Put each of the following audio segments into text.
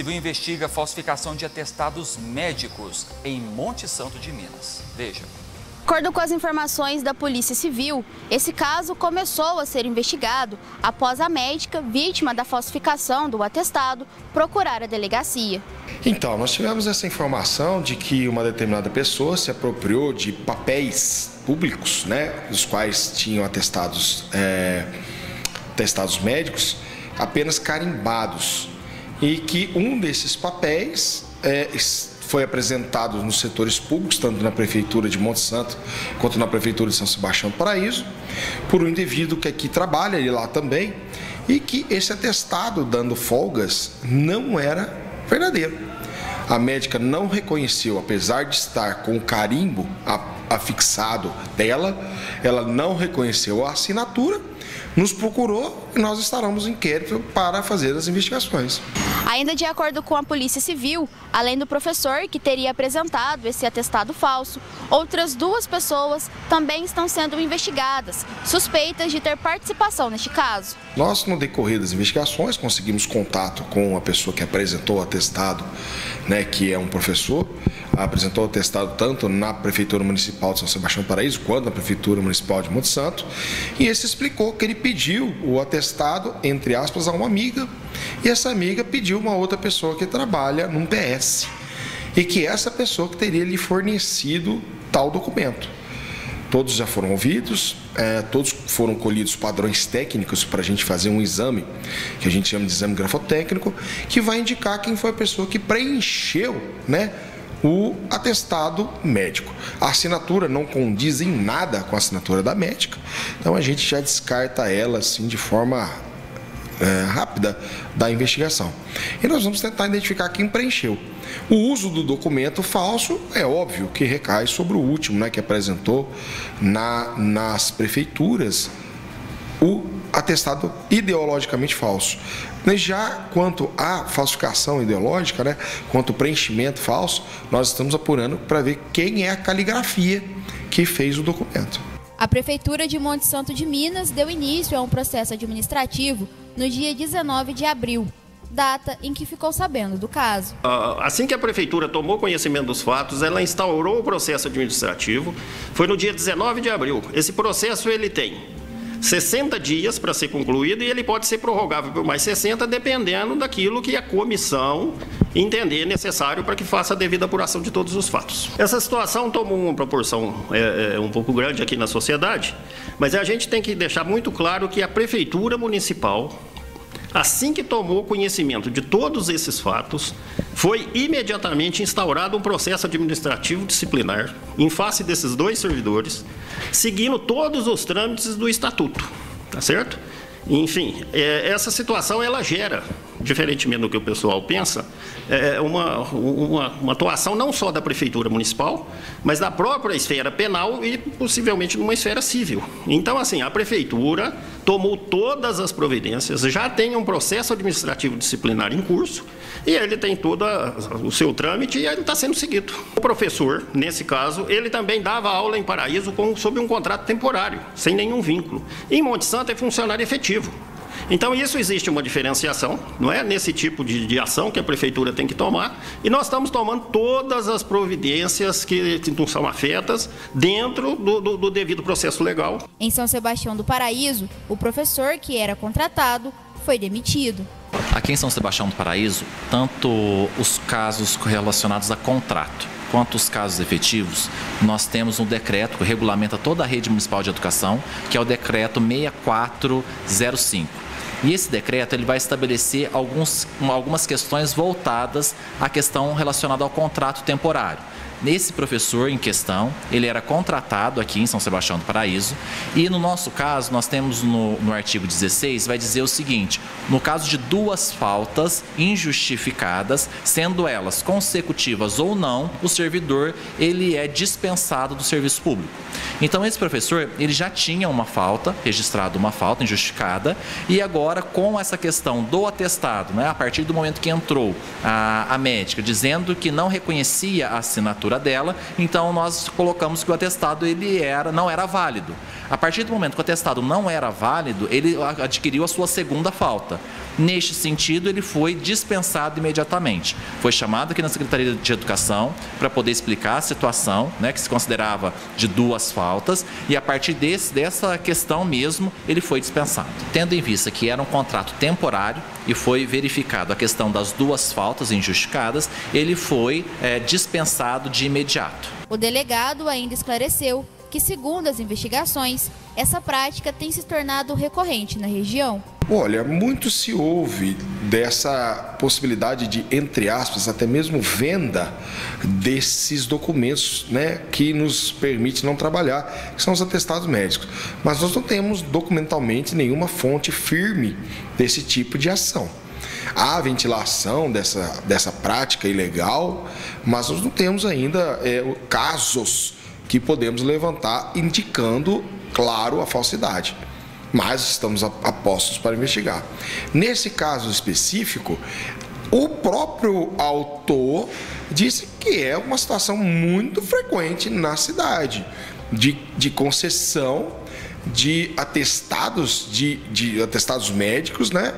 Civil investiga a falsificação de atestados médicos em Monte Santo de Minas. Veja. De acordo com as informações da Polícia Civil, esse caso começou a ser investigado após a médica, vítima da falsificação do atestado, procurar a delegacia. Então, nós tivemos essa informação de que uma determinada pessoa se apropriou de papéis públicos, dos quais tinham atestados médicos apenas carimbados, e que um desses papéis foi apresentado nos setores públicos, tanto na Prefeitura de Monte Santo quanto na Prefeitura de São Sebastião do Paraíso, por um indivíduo que aqui trabalha, ele lá também, e que esse atestado, dando folgas, não era verdadeiro. A médica não reconheceu, apesar de estar com o carimbo afixado dela, ela não reconheceu a assinatura, nos procurou e nós estaremos em inquérito para fazer as investigações. Ainda de acordo com a Polícia Civil, além do professor que teria apresentado esse atestado falso, outras 2 pessoas também estão sendo investigadas, suspeitas de ter participação neste caso. Nós, no decorrer das investigações, conseguimos contato com a pessoa que apresentou o atestado, que é um professor, apresentou o atestado tanto na Prefeitura Municipal de São Sebastião do Paraíso quanto na Prefeitura Municipal de Monte Santo, e esse explicou que ele pediu o atestado, entre aspas, a uma amiga, e essa amiga pediu uma outra pessoa que trabalha num PS, e que essa pessoa que teria lhe fornecido tal documento. Todos já foram ouvidos, todos foram colhidos padrões técnicos para a gente fazer um exame, que a gente chama de exame grafotécnico, que vai indicar quem foi a pessoa que preencheu, o atestado médico. A assinatura não condiz em nada com a assinatura da médica, então a gente já descarta ela assim de forma rápida da investigação. E nós vamos tentar identificar quem preencheu. O uso do documento falso é óbvio que recai sobre o último, que apresentou nas prefeituras o atestado ideologicamente falso. Mas já quanto à falsificação ideológica, quanto ao preenchimento falso, nós estamos apurando para ver quem é a caligrafia que fez o documento. A Prefeitura de Monte Santo de Minas deu início a um processo administrativo no dia 19 de abril, data em que ficou sabendo do caso. Assim que a Prefeitura tomou conhecimento dos fatos, ela instaurou o processo administrativo. Foi no dia 19 de abril. Esse processo ele tem 60 dias para ser concluído e ele pode ser prorrogável por mais 60, dependendo daquilo que a comissão entender necessário para que faça a devida apuração de todos os fatos. Essa situação tomou uma proporção um pouco grande aqui na sociedade, mas a gente tem que deixar muito claro que a Prefeitura Municipal, assim que tomou conhecimento de todos esses fatos, foi imediatamente instaurado um processo administrativo disciplinar em face desses 2 servidores, seguindo todos os trâmites do estatuto, tá certo? Enfim, essa situação ela gera, diferentemente do que o pessoal pensa, uma atuação não só da Prefeitura Municipal, mas da própria esfera penal e possivelmente numa esfera civil. Então, assim, a Prefeitura tomou todas as providências, já tem um processo administrativo disciplinar em curso e ele tem todo o seu trâmite e ele está sendo seguido. O professor, nesse caso, ele também dava aula em Paraíso sob um contrato temporário, sem nenhum vínculo. Em Monte Santo é funcionário efetivo. Então, isso existe uma diferenciação, nesse tipo de ação que a Prefeitura tem que tomar, e nós estamos tomando todas as providências que não são afetas dentro do devido processo legal. Em São Sebastião do Paraíso, o professor que era contratado foi demitido. Aqui em São Sebastião do Paraíso, tanto os casos relacionados a contrato quanto os casos efetivos, nós temos um decreto que regulamenta toda a rede municipal de educação, que é o decreto 6405. E esse decreto ele vai estabelecer algumas questões voltadas à questão relacionada ao contrato temporário. Esse professor em questão, ele era contratado aqui em São Sebastião do Paraíso e no nosso caso, nós temos no artigo 16, vai dizer o seguinte: no caso de 2 faltas injustificadas, sendo elas consecutivas ou não, o servidor ele é dispensado do serviço público. Então esse professor, ele já tinha uma falta, registrado uma falta injustificada, e agora com essa questão do atestado, a partir do momento que entrou a médica dizendo que não reconhecia a assinatura prefeitura dela, então nós colocamos que o atestado não era válido. A partir do momento que o atestado não era válido, ele adquiriu a sua segunda falta. Neste sentido, ele foi dispensado imediatamente. Foi chamado aqui na Secretaria de Educação para poder explicar a situação, né, que se considerava de 2 faltas, e a partir dessa questão mesmo, ele foi dispensado. Tendo em vista que era um contrato temporário e foi verificado a questão das 2 faltas injustificadas, ele foi dispensado de imediato. O delegado ainda esclareceu que, segundo as investigações, essa prática tem se tornado recorrente na região. Olha, muito se ouve dessa possibilidade de, entre aspas, até mesmo venda desses documentos, né, que nos permite não trabalhar, que são os atestados médicos. Mas nós não temos documentalmente nenhuma fonte firme desse tipo de ação. Há ventilação dessa prática ilegal, mas nós não temos ainda casos que podemos levantar indicando, claro, a falsidade. Mas estamos a postos para investigar. Nesse caso específico, o próprio autor disse que é uma situação muito frequente na cidade, de concessão de atestados, de atestados médicos, né,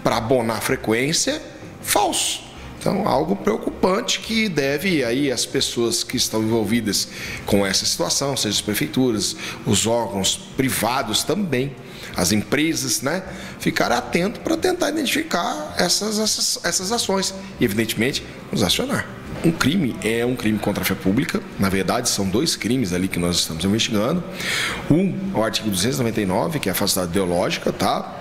para abonar a frequência, falso. Então, algo preocupante que deve aí as pessoas que estão envolvidas com essa situação, seja as prefeituras, os órgãos privados também, as empresas, né, ficar atento para tentar identificar essas ações e, evidentemente, nos acionar. Um crime é um crime contra a fé pública. Na verdade, são 2 crimes ali que nós estamos investigando. Um, o artigo 299, que é a falsidade ideológica, tá?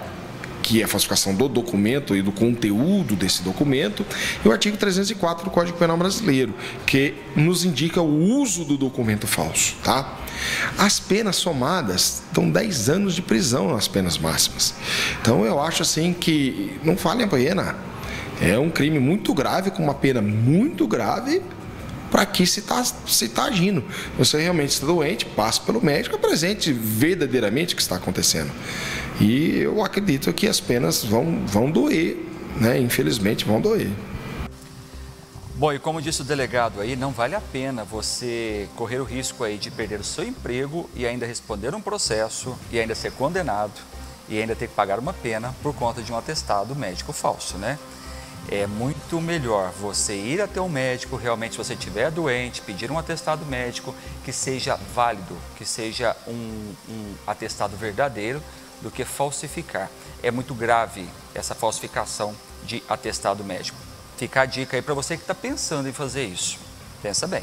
Que é a falsificação do documento e do conteúdo desse documento, e o artigo 304 do Código Penal Brasileiro, que nos indica o uso do documento falso, tá? As penas somadas dão 10 anos de prisão nas penas máximas. Então eu acho assim que não vale a pena. É um crime muito grave, com uma pena muito grave, para que se está agindo. Você realmente está doente, passe pelo médico, apresente verdadeiramente o que está acontecendo. E eu acredito que as penas vão doer, né? Infelizmente vão doer. Bom, e como disse o delegado aí, não vale a pena você correr o risco aí de perder o seu emprego e ainda responder um processo e ainda ser condenado e ainda ter que pagar uma pena por conta de um atestado médico falso, né? É muito melhor você ir até um médico, realmente, se você estiver doente, pedir um atestado médico que seja válido, que seja um atestado verdadeiro, do que falsificar. É muito grave essa falsificação de atestado médico. Fica a dica aí para você que está pensando em fazer isso. Pensa bem.